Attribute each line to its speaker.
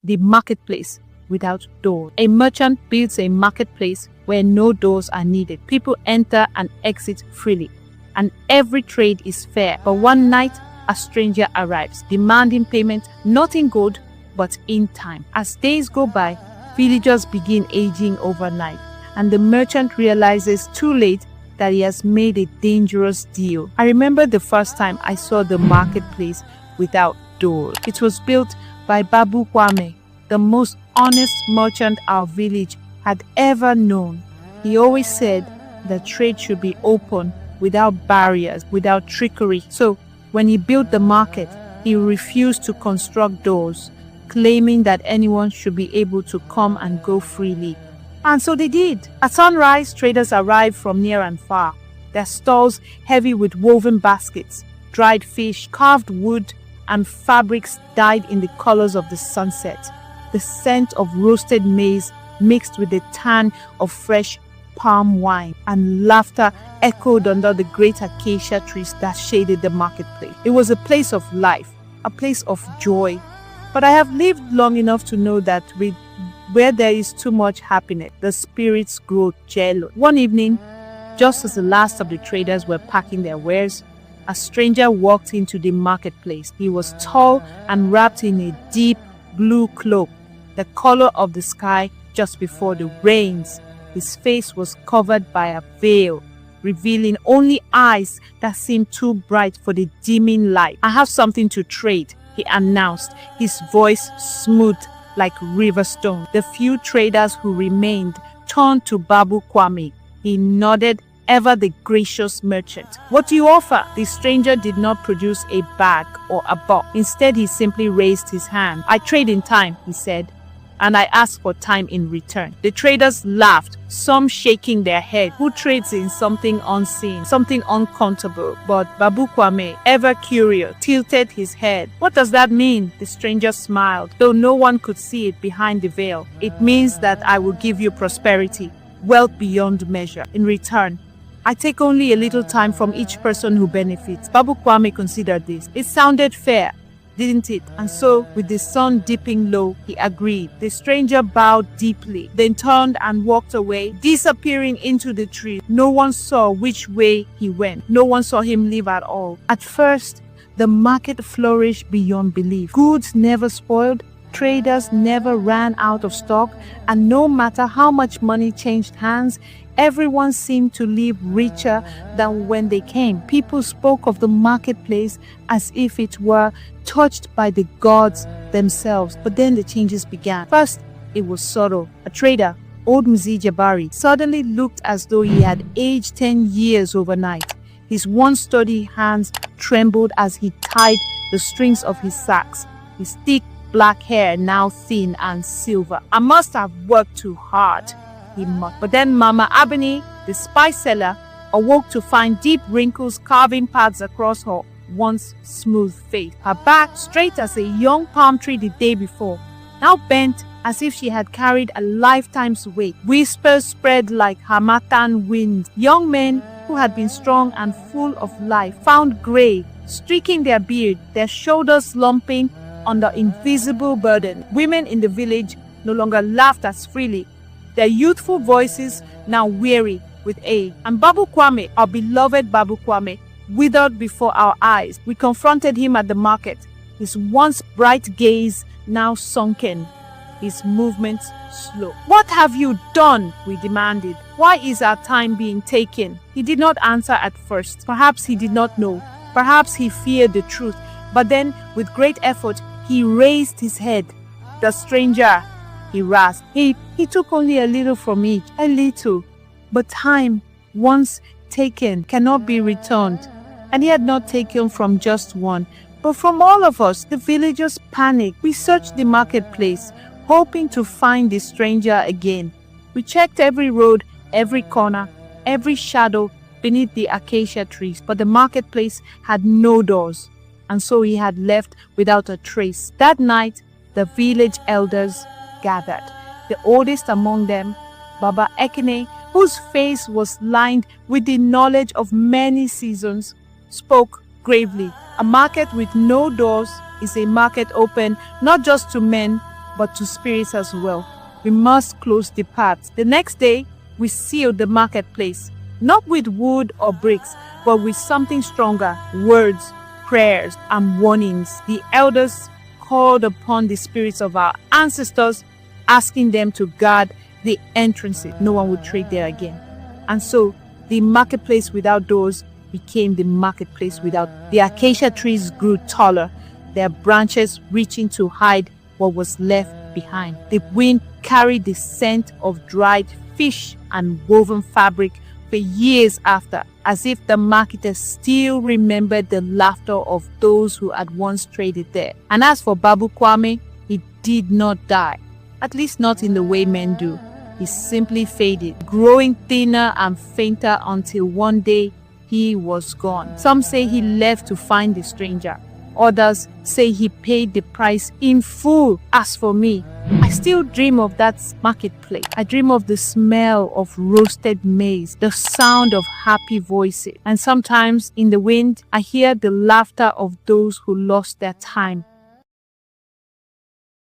Speaker 1: the marketplace without doors. A merchant builds a marketplace where no doors are needed. People enter and exit freely, and every trade is fair. But one night, a stranger arrives, demanding payment not in gold, but in time. As days go by, villagers begin aging overnight, and the merchant realizes too late that he has made a dangerous deal. I remember the first time I saw the marketplace without doors. It was built by Babu Kwame, the most honest merchant our village had ever known. He always said that trade should be open, without barriers, without trickery. So when he built the market, he refused to construct doors, claiming that anyone should be able to come and go freely. And so they did. At sunrise, traders arrived from near and far, their stalls heavy with woven baskets, dried fish, carved wood, and fabrics dyed in the colors of the sunset. The scent of roasted maize mixed with the tan of fresh palm wine, and laughter echoed under the great acacia trees that shaded the marketplace. It was a place of life, a place of joy. But I have lived long enough to know that where there is too much happiness, the spirits grow jealous. One evening, just as the last of the traders were packing their wares, a stranger walked into the marketplace. He was tall and wrapped in a deep blue cloak, the color of the sky just before the rains. His face was covered by a veil, revealing only eyes that seemed too bright for the dimming light. "I have something to trade," he announced, his voice smooth like river stone. The few traders who remained turned to Babu Kwame. He nodded, ever the gracious merchant. "What do you offer?" The stranger did not produce a bag or a box. Instead, he simply raised his hand. "I trade in time," he said, "and I ask for time in return." The traders laughed, some shaking their head. Who trades in something unseen, something uncountable? But Babu Kwame, ever curious, tilted his head. "What does that mean?" The stranger smiled, though no one could see it behind the veil. "It means that I will give you prosperity, wealth beyond measure. In return, I take only a little time from each person who benefits." Babu Kwame considered this. It sounded fair, didn't it? And so, with the sun dipping low, he agreed. The stranger bowed deeply, then turned and walked away, disappearing into the trees. No one saw which way he went. No one saw him leave at all. At first, the market flourished beyond belief. Goods never spoiled, traders never ran out of stock, and no matter how much money changed hands, everyone seemed to leave richer than when they came. People spoke of the marketplace as if it were touched by the gods themselves. But then the changes began. First, it was subtle. A trader, old Mzi Jabari, suddenly looked as though he had aged 10 years overnight. His once sturdy hands trembled as he tied the strings of his sacks. His thick black hair now thin and silver. "I must have worked too hard," he muttered. But then Mama Abini, the spice seller, awoke to find deep wrinkles carving paths across her once smooth face. Her back, straight as a young palm tree the day before, now bent as if she had carried a lifetime's weight. Whispers spread like harmattan winds. Young men who had been strong and full of life found gray, streaking their beard, their shoulders lumping under invisible burden. Women in the village no longer laughed as freely, their youthful voices now weary with age. And Babu Kwame, our beloved Babu Kwame, withered before our eyes. We confronted him at the market, his once bright gaze now sunken, his movements slow. "What have you done?" we demanded. "Why is our time being taken?" He did not answer at first. Perhaps he did not know. Perhaps he feared the truth. But then, with great effort, he raised his head. "The stranger," he rasped. He took only a little from each, a little. But time, once taken, cannot be returned. And he had not taken from just one, but from all of us. The villagers panicked. We searched the marketplace, hoping to find the stranger again. We checked every road, every corner, every shadow beneath the acacia trees, but the marketplace had no doors, and so he had left without a trace. That night, the village elders gathered. The oldest among them, Baba Ekene, whose face was lined with the knowledge of many seasons, spoke gravely. "A market with no doors is a market open not just to men, but to spirits as well. We must close the paths. The next day, we sealed the marketplace, not with wood or bricks, but with something stronger, words, prayers, and warnings. The elders called upon the spirits of our ancestors, asking them to guard the entrances. No one would trade there again. And so, the marketplace without doors became the marketplace without. The acacia trees grew taller, their branches reaching to hide what was left behind. The wind carried the scent of dried fish and woven fabric for years after, as if the marketers still remembered the laughter of those who had once traded there. And as for Babu Kwame, he did not die, at least not in the way men do. He simply faded, growing thinner and fainter until one day he was gone. Some say he left to find the stranger. Others say he paid the price in full. As for me, I still dream of that marketplace. I dream of the smell of roasted maize, the sound of happy voices, and sometimes in the wind, I hear the laughter of those who lost their time